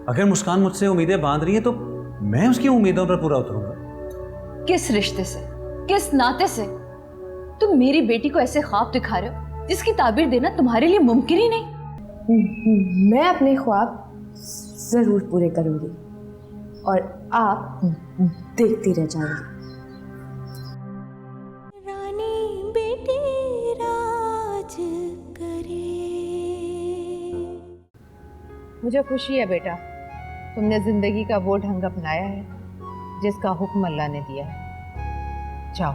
अगर मुस्कान मुझसे उम्मीदें बांध रही है तो मैं उसकी उम्मीदों पर पूरा उतरूंगा। किस रिश्ते से, किस नाते से तुम मेरी बेटी को ऐसे ख्वाब दिखा रहे हो जिसकी ताबीर देना तुम्हारे लिए मुमकिन ही नहीं? मैं अपने ख्वाब जरूर पूरे करूंगी और आप देखती रह जाएंगी। रानी बेटी राज करे। मुझे खुशी है बेटा, तुमने जिंदगी का वो ढंग अपनाया है जिसका हुक्म अल्लाह ने दिया है। जाओ,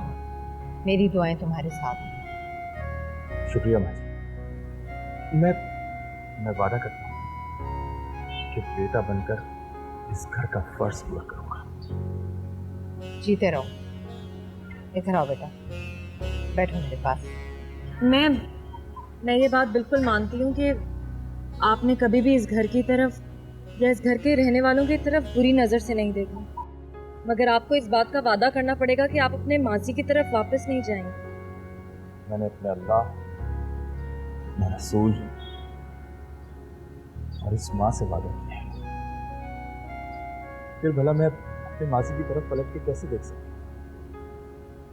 मेरी दुआएं तुम्हारे साथ हैं। शुक्रिया माँ जी। मैं वादा करता हूँ कि बेटा बनकर इस घर का फर्ज पूरा करूंगा। जीते रहो। इधर आओ बेटा, बैठो मेरे पास। मैं ये बात बिल्कुल मानती हूँ कि आपने कभी भी इस घर की तरफ या इस घर के रहने वालों की तरफ बुरी नज़र से नहीं देखा, मगर आपको इस बात का वादा करना पड़ेगा कि आप अपने माजी की तरफ वापस नहीं जाएंगे। मैंने अपने अल्लाह, अपने रसूल और इस माँ से वादा किया है। फिर भला मैं अपने माजी की तरफ पलट के कैसे देख सकता?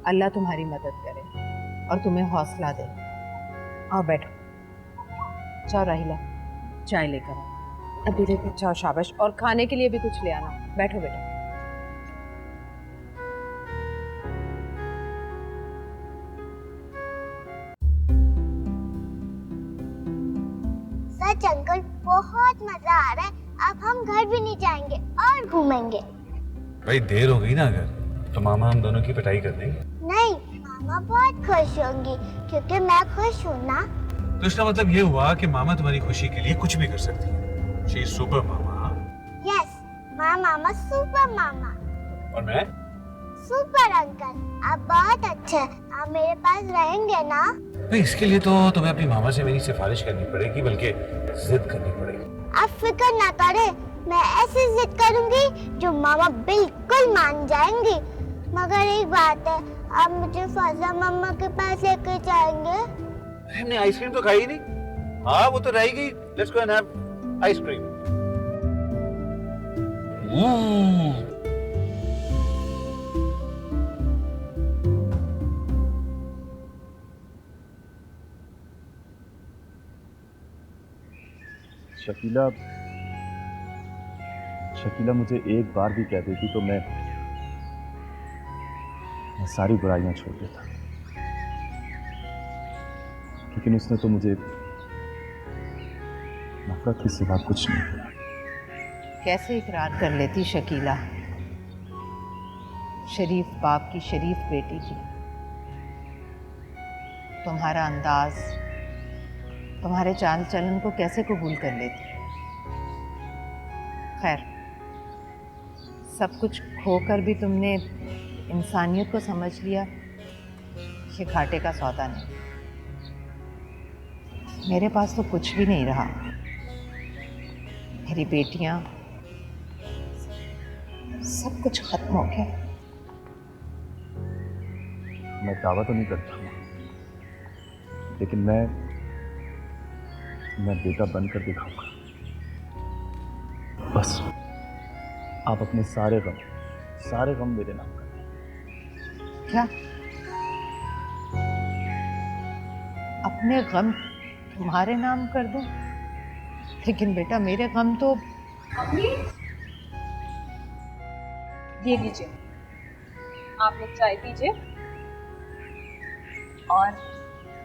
अल्लाह तुम्हारी मदद करे और तुम्हें हौसला दे। आओ बैठो। जाओ राहिला, चाय लेकर आओ। अभी लेकर जाओ, शाबाश। और खाने के लिए भी कुछ ले आना। बैठो बेटा। सच अंकल, बहुत मजा आ रहा है। अब हम घर भी नहीं जाएंगे और घूमेंगे। भाई देर हो गई ना, अगर तो मामा हम दोनों की पिटाई कर देंगे। नहीं, मामा बहुत खुश होंगी क्योंकि मैं खुश हूँ ना। तो इसका मतलब ये हुआ कि मामा तुम्हारी खुशी के लिए कुछ भी कर सकती है। She is super mama. Yes, mama super mama. और मैं सुपर अंकल। आप बहुत अच्छे हैं। आप मेरे पास रहेंगे ना? भाई इसके लिए तो तुम्हें अपनी मामा से मेरी सिफारिश करनी पड़ेगी, बल्कि जिद करनी पड़ेगी। आप फिक्र ना करें, मैं ऐसी जिद करूंगी जो मामा बिल्कुल मान जाएंगी। मगर एक बात है, आप मुझे फाजा मम्मा के पास लेकर जाएंगे? हमने आइसक्रीम तो खाई नहीं। हाँ वो तो रहेगी। Let's go and have ice cream. Shakila मुझे एक बार भी कह देती तो मैं सारी बुराइयां छोड़ देता, लेकिन उसने तो मुझे नफरत के सिवा कुछ नहीं किया। कैसे इकरार कर लेती शकीला, शरीफ बाप की शरीफ बेटी की। तुम्हारा अंदाज, तुम्हारे चाल चलन को कैसे कबूल कर लेती। खैर, सब कुछ खोकर भी तुमने इंसानियत को समझ लिया, ये घाटे का सौदा नहीं। मेरे पास तो कुछ भी नहीं रहा। मेरी बेटियां, सब कुछ खत्म हो गया। मैं दावा तो नहीं करता, लेकिन मैं बेटा बनकर दिखाऊंगा। बस आप अपने सारे गम मेरे नाम कर दें। क्या? अपने गम तुम्हारे नाम कर दूं? लेकिन बेटा मेरे गम तो ये लीजिए, आप लोग चाय पीजिए और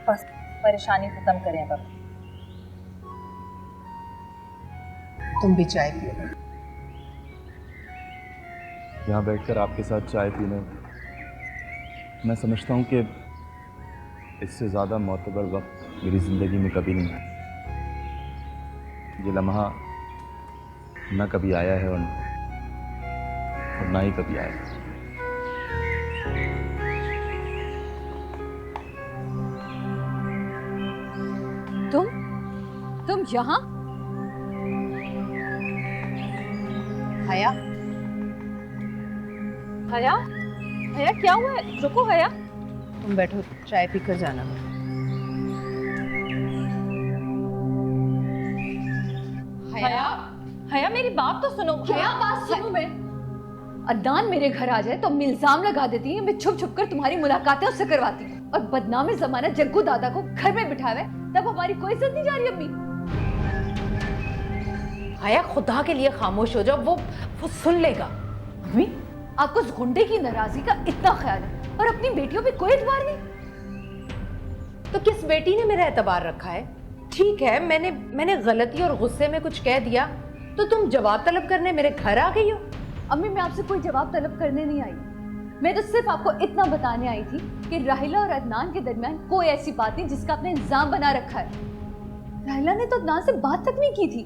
बस परेशानी खत्म करें। अब तुम भी चाय पियो। यहाँ बैठकर आपके साथ चाय पीने, मैं समझता हूँ कि इससे ज़्यादा मोतबर वक्त मेरी ज़िंदगी में कभी नहीं है। ये लम्हा ना कभी आया है और ना ही कभी आएगा। तुम यहाँ? हया, हया, हया क्या हुआ है? रुको हया। तुम बैठो, चाय पीकर जाना। हया, हया मेरी बात तो सुनो। क्या बात सुनूं मैं? अदनान मेरे घर आ जाए तो अम्मी इल्जाम लगा देती है मैं छुप छुप कर तुम्हारी मुलाकातें उससे करवाती हूँ, और बदनामी जमाना जग्गू दादा को घर में बिठावे तब हमारी कोई इज्जत नहीं जा रही अम्मी। हया खुदा के लिए खामोश हो जाओ, वो सुन लेगा। अम्मी आपको उस गुंडे की नाराजगी का इतना ख्याल है और अपनी बेटियों पे कोई एतबार नहीं। तो किस बेटी ने मेरा एतबार रखा है? ठीक है, मैंने गलती और गुस्से में कुछ कह दिया तो तुम जवाब तलब करने मेरे घर आ गई हो। अम्मी मैं आपसे कोई जवाब तलब करने नहीं आई, मैं तो सिर्फ आपको इतना बताने आई थी कि राहिला और अदनान के दरमियान कोई ऐसी बात नहीं जिसका आपने इंतजाम बना रखा है। राहिला ने तो अदनान से बात तक नहीं की थी।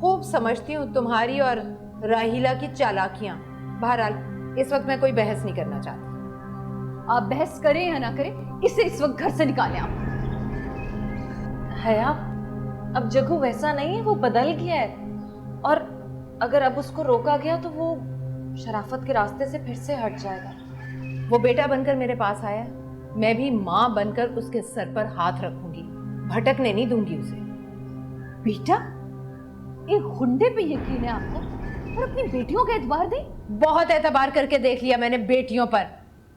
खूब समझती हूँ तुम्हारी और राहिला की चालाकियां। बहरहाल इस वक्त मैं कोई बहस नहीं करना चाहती। आप बहस करें या ना करें, इसे इस वक्त घर से निकालें आप। हया अब जग्गू वैसा नहीं है, वो बदल गया है, और अगर अब उसको रोका गया तो वो शराफत के रास्ते से फिर से हट जाएगा। वो बेटा बनकर मेरे पास आया, मैं भी माँ बनकर उसके सर पर हाथ रखूंगी, भटकने नहीं दूंगी उसे। बेटा एक गुंडे पे यकीन है आपको और अपनी बेटियों का एतबार नहीं? बहुत एतबार करके देख लिया मैंने बेटियों पर,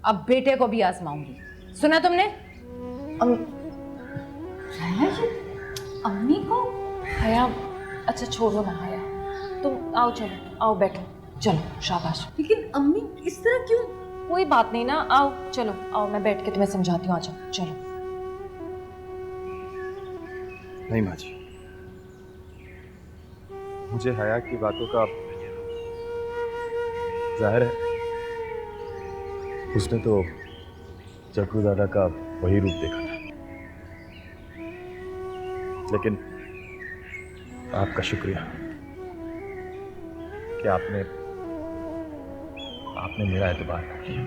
अब बेटे को भी आजमाऊंगी। सुना तुमने? अम्मी को? हया अच्छा छोड़ो ना हया, तुम आओ, चलो आओ बैठो, चलो शाबाश। लेकिन अम्मी इस तरह क्यों? कोई बात नहीं ना, आओ चलो आओ, मैं बैठ के तुम्हें समझाती हूँ, आ जाओ चलो। नहीं माँ जी, मुझे हया की बातों का जाहिर है उसने तो जग्गू दादा का वही रूप देखा था, लेकिन आपका शुक्रिया कि आपने मेरा एतबार कर लिया।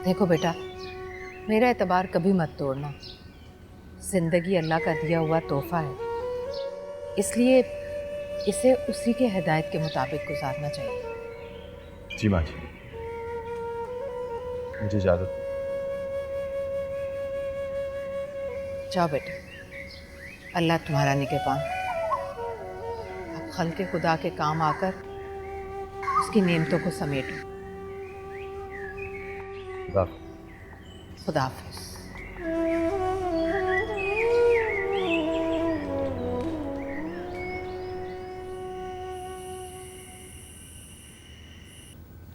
देखो बेटा, मेरा एतबार कभी मत तोड़ना। जिंदगी अल्लाह का दिया हुआ तोहफा है, इसलिए इसे उसी के हिदायत के मुताबिक गुजारना चाहिए। जी माँ जी, मुझे इजाजत। जाओ बेटा, अल्लाह तुम्हारा निगहबान। अब खल्के खुदा के काम आकर उसकी नेमतों को समेटो। खुदा हाफिज़।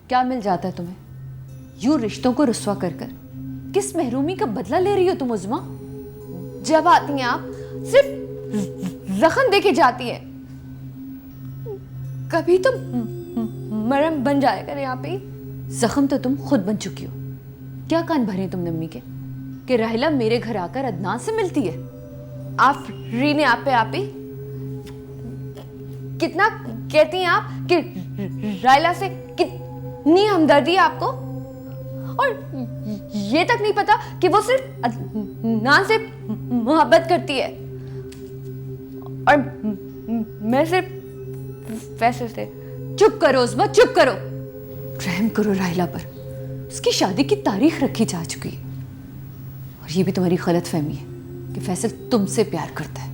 क्या मिल जाता है तुम्हें यूं रिश्तों को रुस्वा कर कर? किस महरूमी का बदला ले रही हो तुम उज़्मा? जब आती हैं आप सिर्फ जख्म देके जाती है, कभी तो मरहम बन जाया करे यहाँ पे। जख्म तो तुम खुद बन चुकी हो। क्या कान भरे तुमने अम्मी के कि राहिला मेरे घर आकर अदनान से मिलती है? आप रीने आप ही कितना कहती हैं आप कि राहिला से कितनी हमदर्दी है आपको, और ये तक नहीं पता कि वो सिर्फ अदनान से मोहब्बत करती है और मैं सिर्फ फैसल से। चुप करो उज़्मा, चुप करो। रहम करो राहिला पर, उसकी शादी की तारीख रखी जा चुकी है, और ये भी तुम्हारी गलतफहमी है कि फैसल तुमसे प्यार करता है।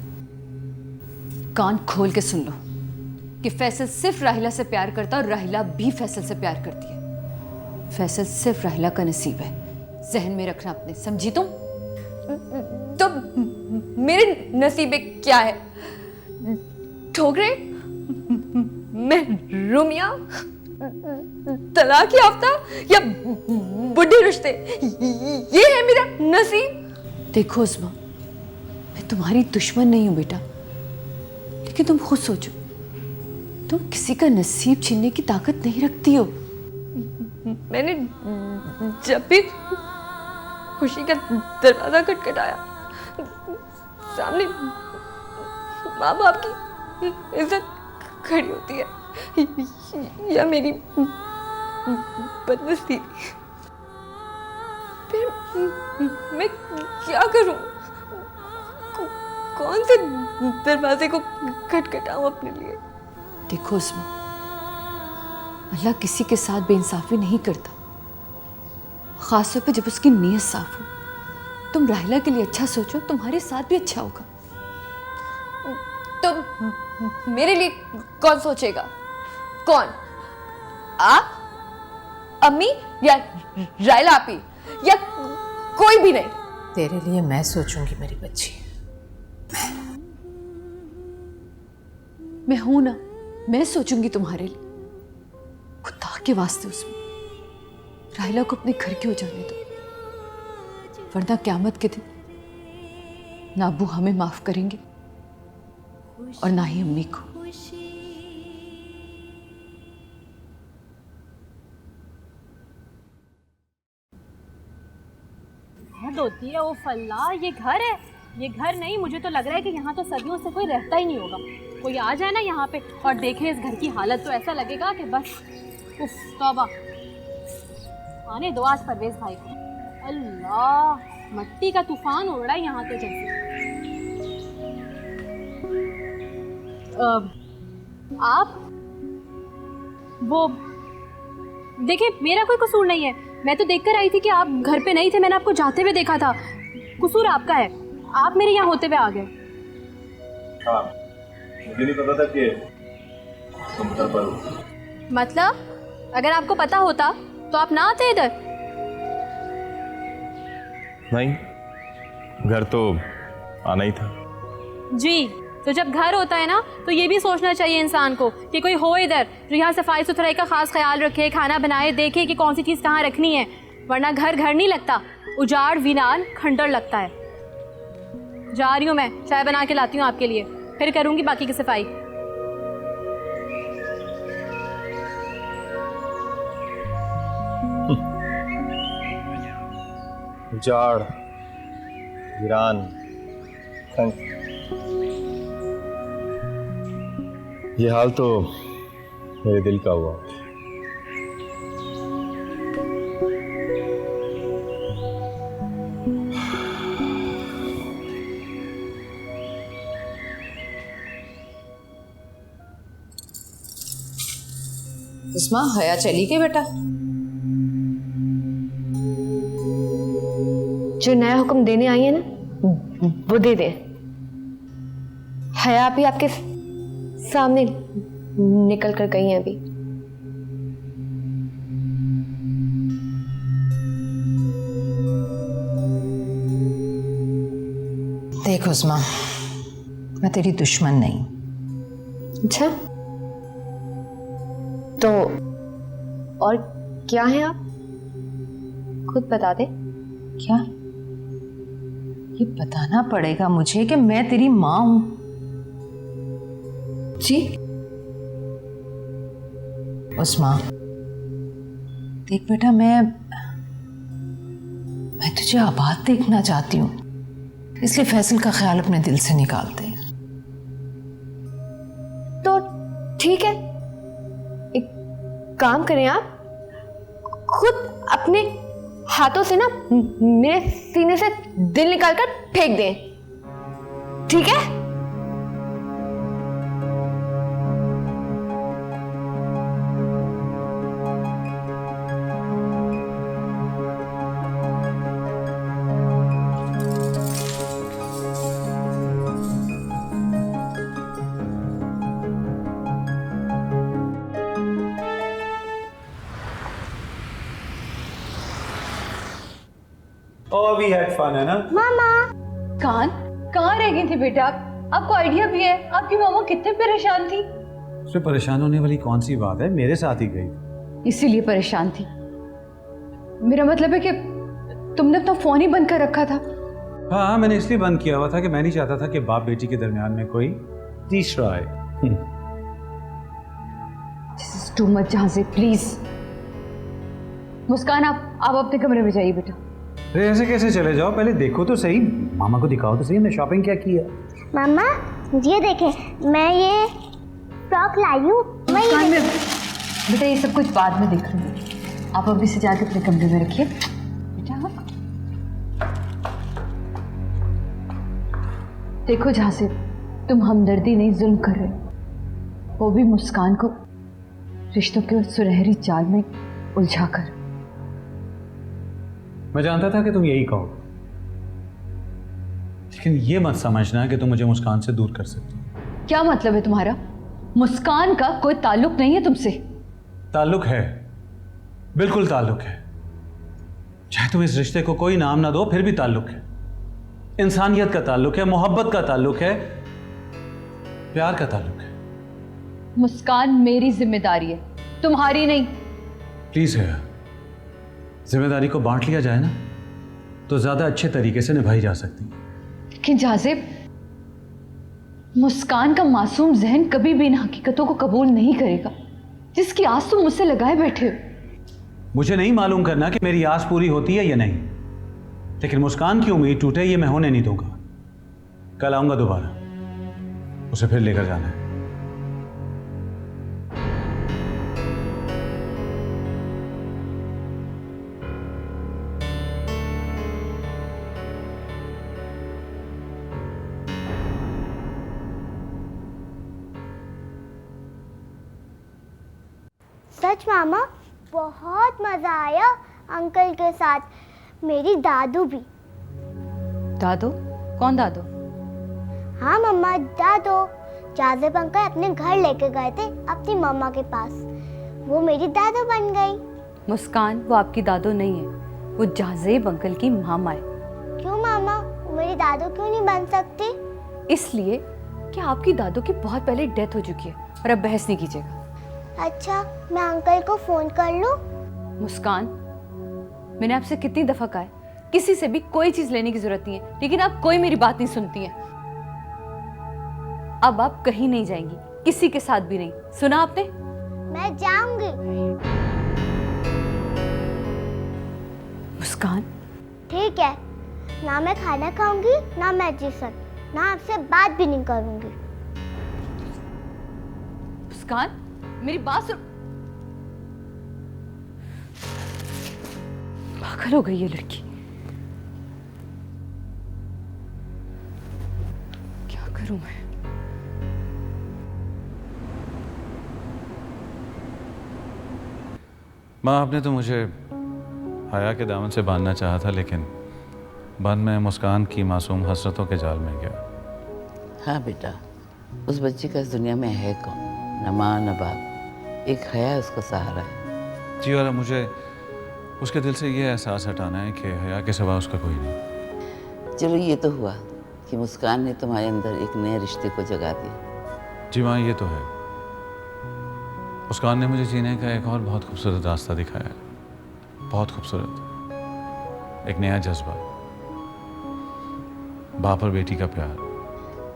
कान खोल के सुन लो कि फैसल सिर्फ राहिला से प्यार करता है और राहिला भी फैसल से प्यार करती है। फैसल सिर्फ राहिला का नसीब है, जहन में रखना अपने, समझी तुम? तो मेरे नसीबे क्या है? ठोकरे, मैं रुमिया, तलाक याफ्ता या बुढ़े रिश्ते, ये है मेरा नसीब। देखो उज़्मा, मैं तुम्हारी दुश्मन नहीं हूं बेटा, लेकिन तुम खुद सोचो, तुम किसी का नसीब छीनने की ताकत नहीं रखती हो। मैंने जब भी खुशी का दरवाजा खटखटाया, सामने माँ बाप की इज्जत खड़ी होती है या मेरी बदनसीबी, फिर मैं क्या करूं? कौन से दरवाजे को खटखटाऊं अपने लिए? देखो उज़्मा, अल्लाह किसी के साथ बेइंसाफी नहीं करता, खासतौर पे जब उसकी नीयत साफ हो। तुम राहिला के लिए अच्छा सोचो, तुम्हारे साथ भी अच्छा होगा। तुम मेरे लिए कौन सोचेगा? कौन? आप, अम्मी या रायला आपी या कोई भी नहीं? तेरे लिए मैं सोचूंगी मेरी बच्ची। मैं हूं ना, मैं सोचूंगी तुम्हारे लिए। खुदा के वास्ते उसमें रायला को अपने घर क्यों जाने दो, वरना क़यामत के दिन ना अब्बू हमें माफ करेंगे और ना ही अम्मी को। हद होती है। वो फल्ला, ये घर है? ये घर नहीं, मुझे तो लग रहा है कि यहाँ तो सदियों से कोई रहता ही नहीं होगा। कोई आ जाए ना यहाँ पे और देखे इस घर की हालत तो ऐसा लगेगा कि बस उफ, तौबा। आने दो आज परवेज भाई को। अल्लाह, मट्टी का तूफान हो रहा है यहाँ तो जैसे। आप वो देखिए, मेरा कोई कसूर नहीं है। मैं तो देखकर आई थी कि आप घर पे नहीं थे, मैंने आपको जाते हुए देखा था। कसूर आपका है, आप मेरे यहाँ होते हुए आ गए। हाँ, मुझे नहीं पता था कि तुम घर पर हो। मतलब अगर आपको पता होता तो आप ना आते इधर? नहीं, घर तो आना ही था। जी, तो जब घर होता है ना तो ये भी सोचना चाहिए इंसान को कि कोई हो इधर जो यहाँ सफाई सुथराई का खास ख्याल रखे, खाना बनाए, देखे कि कौन सी चीज़ कहाँ रखनी है। वरना घर घर नहीं लगता, उजाड़ वीरान खंडर लगता है। जा रही हूँ मैं, चाय बना के लाती हूँ आपके लिए, फिर करूँगी बाकी की सफाई। उजाड़, वीरान, ये हाल तो मेरे दिल का हुआ। उस्मा, हया चली गई बेटा? जो नया हुक्म देने आई है ना, वो दे दे। हया भी आपके सामने निकल कर गई हैं अभी। देख उस्मा, मैं तेरी दुश्मन नहीं। अच्छा, तो और क्या है आप? खुद बता दे। क्या? ये बताना पड़ेगा मुझे कि मैं तेरी माँ हूं। जी? उस्मा, देख बेटा, मैं तुझे आबाद देखना चाहती हूँ, इसलिए फैसल का ख्याल अपने दिल से निकालते हैं। तो ठीक है, एक काम करें, आप खुद अपने हाथों से ना मेरे सीने से दिल निकालकर फेंक दें, ठीक है? Oh, we had fun, है ना? मामा कहाँ रह गई थी बेटा? आपको आइडिया भी है आपकी मामा कितने परेशान थी? उसमें परेशान होने वाली कौन सी बात है, मेरे साथ ही गई। इसीलिए परेशान थी। मेरा मतलब है कि तुमने अपना फोन ही बंद कर रखा था। हाँ, मैंने इसलिए बंद किया हुआ था कि मैं नहीं चाहता था कि बाप बेटी के दरमियान में कोई तीसरा आए। This is too much, जहाँ से प्लीज। मुस्कान, आप अपने कमरे में जाइए बेटा। अरे ऐसे कैसे चले जाओ, पहले देखो तो सही, मामा को दिखाओ तो सही हमने शॉपिंग क्या की है। मामा ये देखें, मैं ये फ्रॉक लाई हूँ। बेटा ये सब कुछ बाद में देख लूंगी, आप अभी से जाके अपने कमरे में रखिए बेटा। देखो जहाँ से तुम हमदर्दी नहीं जुल्म कर रहे, वो भी मुस्कान को रिश्तों के सुनहरी जाल में उलझा कर। मैं जानता था कि तुम यही कहो, लेकिन ये मत समझना कि तुम मुझे मुस्कान से दूर कर सकती हो। क्या मतलब है तुम्हारा? मुस्कान का कोई ताल्लुक नहीं है तुमसे? ताल्लुक है, बिल्कुल ताल्लुक है। चाहे तुम इस रिश्ते को कोई नाम ना दो, फिर भी ताल्लुक है। इंसानियत का ताल्लुक है, मोहब्बत का ताल्लुक है, प्यार का ताल्लुक है। मुस्कान मेरी जिम्मेदारी है, तुम्हारी नहीं। प्लीज है, जिम्मेदारी को बांट लिया जाए ना तो ज्यादा अच्छे तरीके से निभाई जा सकती है। लेकिन जाजिब, मुस्कान का मासूम जहन कभी भी इन हकीकतों को कबूल नहीं करेगा जिसकी आस तुम मुझसे लगाए बैठे हो। मुझे नहीं मालूम करना कि मेरी आस पूरी होती है या नहीं, लेकिन मुस्कान की उम्मीद टूटे ये मैं होने नहीं दूंगा। कल आऊंगा दोबारा, उसे फिर लेकर जाना है। सच मामा, बहुत मजा आया अंकल के साथ, मेरी दादू भी। दादू? कौन दादू? हाँ मम्मा, दादू। जाजिब अंकल अपने घर लेके गए थे अपनी मम्मा के पास, वो मेरी दादू बन गई। मुस्कान, वो आपकी दादू नहीं है, वो जाजेब अंकल की मामा है। क्यों मामा, वो मेरी दादू क्यों नहीं बन सकती? इसलिए कि आपकी दादू की बहुत पहले डेथ हो चुकी है, और अब बहस नहीं कीजिएगा। अच्छा, मैं अंकल को फोन कर लूं? मुस्कान, मैंने आपसे कितनी दफा कहा है किसी से भी कोई चीज लेने की जरूरत नहीं है, लेकिन आप कोई मेरी बात नहीं सुनती हैं। अब आप कहीं नहीं जाएंगी, किसी के साथ भी नहीं, सुना आपने? मैं जाऊंगी। मुस्कान, ठीक है, ना मैं खाना खाऊंगी, ना मैं जिसन, ना आपसे बात भी नहीं करूंगी। मुस्कान, मेरी बात सुन। पागल हो गई ये लड़की। क्या करूं मैं? माँ, आपने तो मुझे हया के दामन से बांधना चाहा था, लेकिन बंद में मुस्कान की मासूम हसरतों के जाल में गया। हाँ बेटा, उस बच्चे का इस दुनिया में है कौन? न माँ न बाप, एक हया उसका सहारा है। जी, और मुझे उसके दिल से ये एहसास हटाना है कि हया के सिवा उसका कोई नहीं। चलो, ये तो हुआ कि मुस्कान ने तुम्हारे अंदर एक नए रिश्ते को जगा दिया। जी माँ, ये तो है। मुस्कान ने मुझे जीने का एक और बहुत खूबसूरत रास्ता दिखाया है, बहुत खूबसूरत। एक नया जज्बा, बाप और बेटी का प्यार।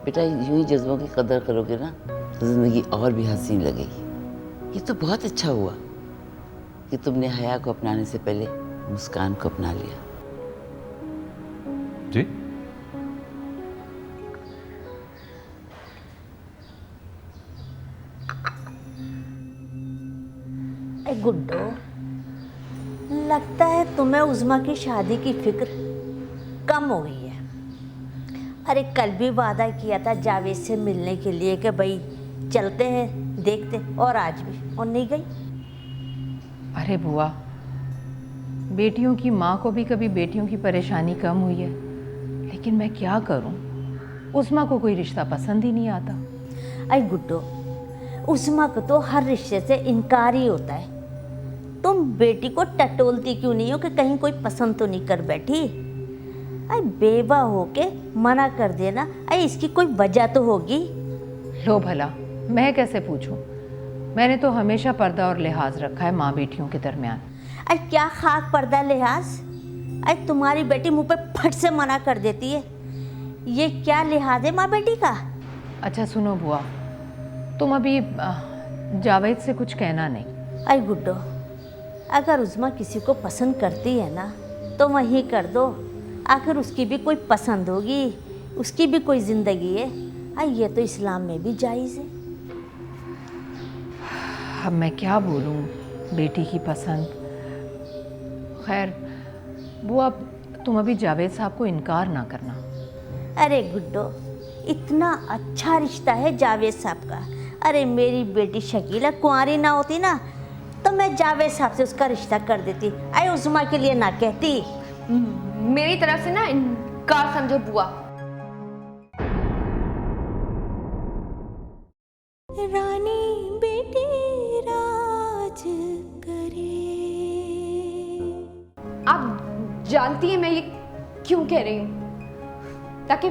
बेटा, यूं ही जज्बों की कदर करोगे ना तो जिंदगी और भी हसीन लगेगी। ये तो बहुत अच्छा हुआ कि तुमने हया को अपनाने से पहले मुस्कान को अपना लिया। जी? गुड्डो, लगता है तुम्हें उज़्मा की शादी की फिक्र कम हो गई है। अरे कल भी वादा किया था जावेद से मिलने के लिए कि भाई चलते हैं देखते, और आज भी और नहीं गई। अरे बुआ, बेटियों की माँ को भी कभी बेटियों की परेशानी कम हुई है, लेकिन मैं क्या करूं, उस्मा को कोई रिश्ता पसंद ही नहीं आता। अरे गुड्डो, उस्मा को तो हर रिश्ते से इनकार ही होता है। तुम बेटी को टटोलती क्यों नहीं हो कि कहीं कोई पसंद तो नहीं कर बैठी? अरे बेवा होके मना कर देना, अरे इसकी कोई वजह तो होगी। लो भला, मैं कैसे पूछूं? मैंने तो हमेशा पर्दा और लिहाज रखा है माँ बेटियों के दरमियान। अरे क्या खाक पर्दा लिहाज? अरे तुम्हारी बेटी मुंह पे फट से मना कर देती है, ये क्या लिहाज है माँ बेटी का? अच्छा सुनो बुआ, तुम अभी जावेद से कुछ कहना नहीं। अरे गुड्डो, अगर उज़्मा किसी को पसंद करती है ना तो वही कर दो, आखिर उसकी भी कोई पसंद होगी, उसकी भी कोई ज़िंदगी है। अरे ये तो इस्लाम में भी जायज़ है। अब मैं क्या बोलूं, बेटी की पसंद। खैर बुआ, तुम अभी जावेद साहब को इनकार ना करना। अरे गुड्डो, इतना अच्छा रिश्ता है जावेद साहब का। अरे मेरी बेटी शकीला कुंवारी ना होती ना तो मैं जावेद साहब से उसका रिश्ता कर देती। अरे उज़्मा के लिए ना कहती। मेरी तरफ से ना इनकार समझो बुआ। आप जानती हैं मैं ये क्यों कह रही हूँ? ताकि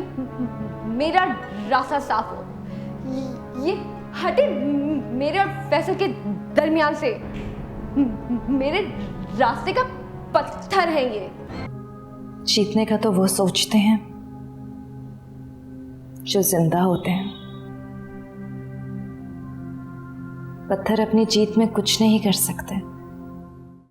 मेरा रास्ता साफ हो। ये हटे मेरे और फैसल के दरमियान से। मेरे रास्ते का पत्थर है ये। जीतने का तो वो सोचते हैं जो जिंदा होते हैं। पत्थर अपनी जीत में कुछ नहीं कर सकते।